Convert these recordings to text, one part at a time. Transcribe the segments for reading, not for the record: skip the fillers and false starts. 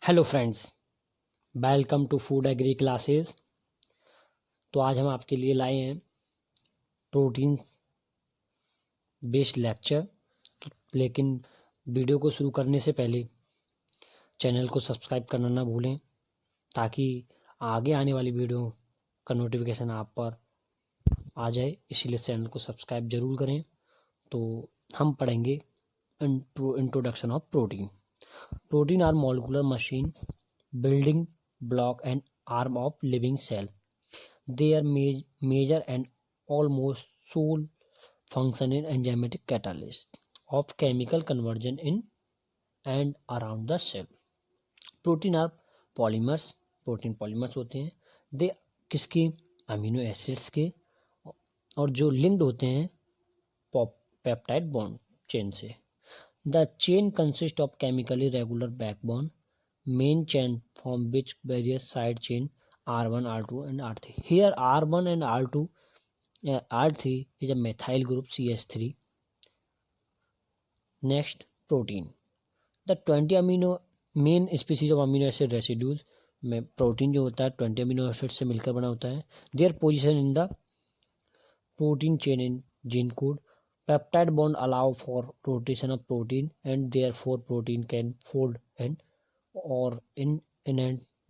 Hello friends, welcome to food agri classes. तो आज हम आपके लिए लाए हैं प्रोटीन बेस्ड लेक्चर। लेकिन वीडियो को शुरू करने से पहले चैनल को सब्सक्राइब करना ना भूलें, ताकि आगे आने वाली वीडियो का नोटिफिकेशन आप पर आ जाए। इसीलिए चैनल को सब्सक्राइब जरूर करें। तो हम पढ़ेंगे introduction of protein. Protein are molecular machine, building block and arm of living cell. Their major and almost sole function is enzymatic catalyst of chemical conversion in and around the cell. Protein are polymers. Protein polymers होते हैं। दे किसके? Amino acids के, और जो linked होते हैं peptide bond chain से। The chain consist of chemically regular backbone main chain from which various side chain R1, R2 and R3. Here R1 and R3 is a methyl group CH3. Next, protein. The 20 amino main species of amino acid residues में protein जो होता है 20 amino acid से मिलकर बना होता है। Their position in the protein chain in gene code. Peptide bond allow for rotation of protein and therefore protein can fold and or in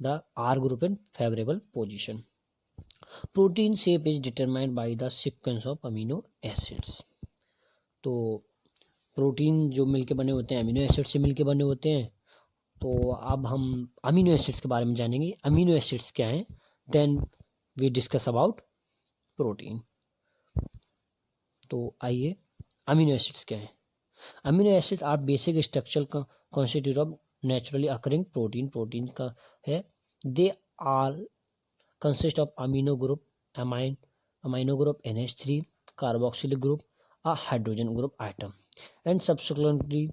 the R group in favorable position. Protein shape is determined by the sequence of amino acids. तो protein जो मिलके बने होते हैं amino acid से मिलके बने होते हैं। तो अब हम अमीनो एसिड्स के बारे में जानेंगे। अमीनो एसिड्स क्या हैं, then we discuss about protein. तो आइए, अमीनो एसिड्स क्या हैं। Amino acids are basic structural constitute of naturally occurring protein. Protein का है। They are consist of amino group NH3, carboxylic group, a hydrogen group atom, and subsequently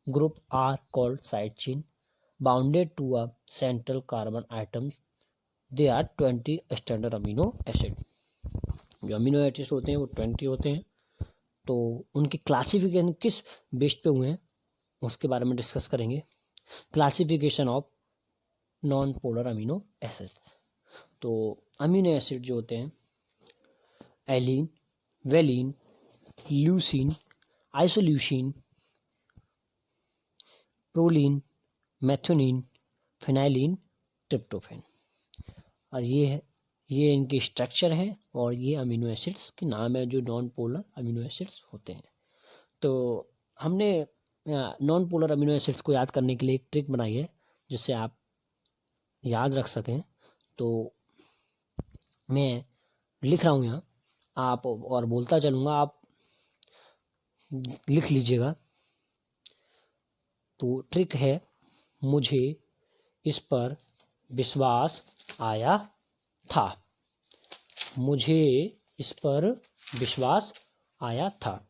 group are called side chain bounded to a central carbon atom. They are 20 standard amino acid. जो amino acids होते हैं वो 20 होते हैं। तो उनकी classification किस based पे हुए हैं उसके बारे में डिस्कस करेंगे। Classification of non polar amino acids. तो अमीनो एसिड जो होते हैं alanine, valine, leucine, isoleucine, proline, methionine, phenylalanine, tryptophan. और ये इनके स्ट्रक्चर है और ये अमीनो एसिड्स के नाम है जो नॉन पोलर अमीनो एसिड्स होते हैं। तो हमने नॉन पोलर अमीनो एसिड्स को याद करने के लिए एक ट्रिक बनाई है जिससे आप याद रख सकें। तो मैं लिख रहा हूँ यहाँ, आप और बोलता चलूँगा, आप लिख लीजिएगा। तो ट्रिक है, मुझे इस पर विश्वास आया था। मुझे इस पर विश्वास आया था।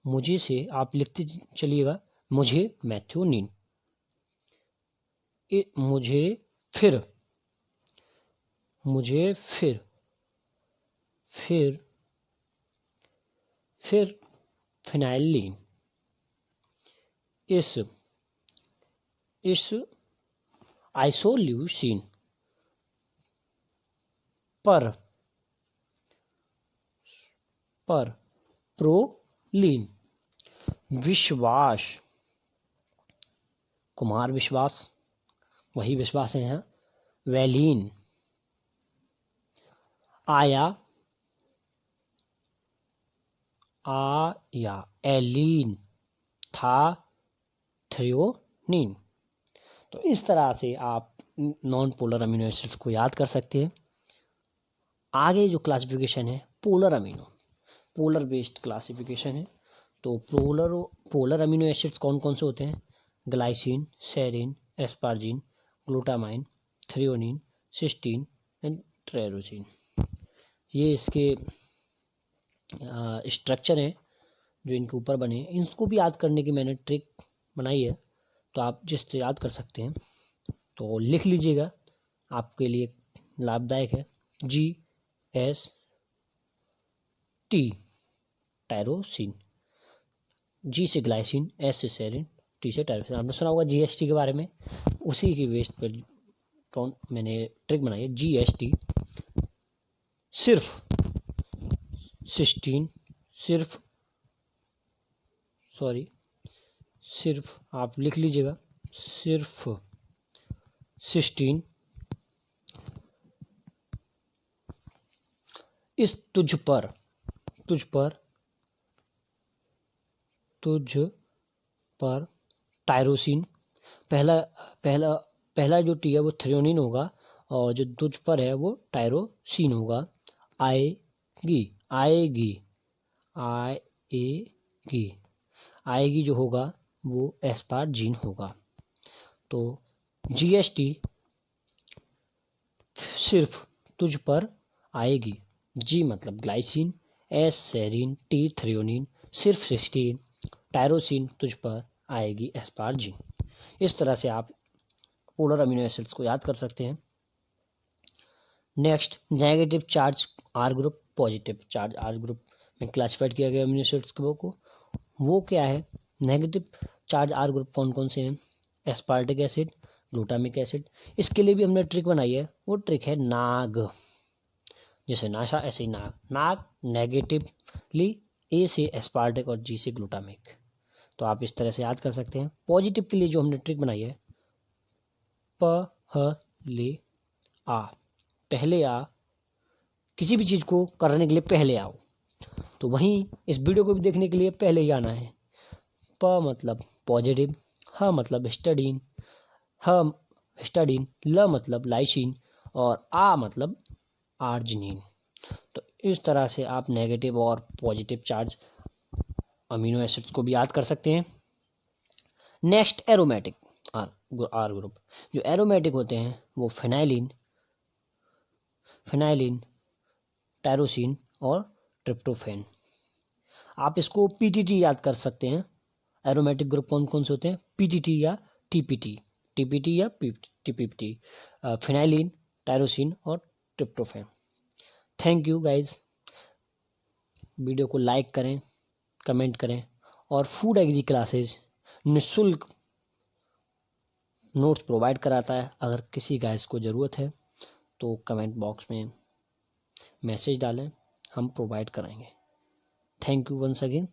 मुझे से आप लिखते चलिएगा। मुझे मेथियोनिन, मुझे फिर फिनाइलिन, इस आइसोल्यूसिन पर प्रोलीन विश्वास, कुमार विश्वास, वही विश्वास है यहाँ। वेलिन आया, एलिन था, थ्रियोनिन। तो इस तरह से आप नॉन पोलर अमीनो एसिड्स को याद कर सकते हैं। आगे जो क्लासिफिकेशन है पोलर बेस्ड क्लासिफिकेशन है। तो पोलर अमीनो एसिड्स कौन कौन से होते हैं? Glycine, serine, asparagine, glutamine, threonine, cysteine and tyrosine. ये इसके स्ट्रक्चर हैं जो इनके ऊपर बने हैं। इनको भी याद करने की मैंने ट्रिक बनाई है, तो आप जिससे याद कर सकते हैं तो लिख लीजिएगा, आपके लिए लाभदायक है। GST टायरोसिन, G से ग्लाइसिन, S से सेरिन, टी से टायरोसिन। आपने सुना होगा जीएसटी के बारे में, उसी की बेस पर मैंने ट्रिक बनाई है। जीएसटी सिर्फ 16 सिर्फ आप लिख लीजिएगा, सिर्फ 16 इस तुझ पर टायरोसिन, पहला पहला पहला जो टी है वो थ्रेओनिन होगा और जो तुझ पर है वो टायरोसिन होगा। आएगी जो होगा वो एस्पार्जीन होगा। तो जीएसटी सिर्फ तुझ पर आएगी, जी मतलब glycine, S serine, T threonine, सिर्फ 16 टायरोसिन तुझ पर आएगी एस्पार्जिन। इस तरह से आप पोलर अमीनो एसिड्स को याद कर सकते हैं। Next, negative charge R group, positive charge R group में क्लासिफाइड किया गया अमीनो एसिड्स को। वो क्या है? नेगेटिव चार्ज आर ग्रुप कौन कौन से हैं? Aspartic acid, glutamic acid. इसके लिए भी हमने ट्रिक बनाई है, वो ट्रिक है नाग। जैसे नाशा ऐसे ही नाग नेगेटिवली ए से एस्पार्टिक और जी से ग्लूटामिक। तो आप इस तरह से याद कर सकते हैं। पॉजिटिव के लिए जो हमने ट्रिक बनाई है, पहले आ, किसी भी चीज को करने के लिए पहले आओ। तो वहीं इस वीडियो को भी देखने के लिए पहले ही आना है। प मतलब पॉजिटिव, ह मतलब हिस्टाडीन, ल मतलब लाइसिन और आ मतलब आर्जिनिन। तो इस तरह से आप नेगेटिव और पॉजिटिव चार्ज अमीनो एसिड्स को भी याद कर सकते हैं। Next, aromatic R group. जो एरोमेटिक होते हैं वो फिनाइलिन, टायरोसिन और ट्रिप्टोफैन। आप इसको पीटीटी याद कर सकते हैं। एरोमेटिक ग्रुप कौन कौन से होते हैं? पीटीटी या टीपीटी या टीपीटी, फिनाइलिन, टायरोसिन और tryptophan. Thank you guys. Video को लाइक करें, कमेंट करें और फूड एग्री क्लासेस निःशुल्क नोट्स प्रोवाइड कराता है। अगर किसी गाइस को ज़रूरत है तो कमेंट बॉक्स में मैसेज डालें, हम प्रोवाइड कराएंगे। Thank you once again.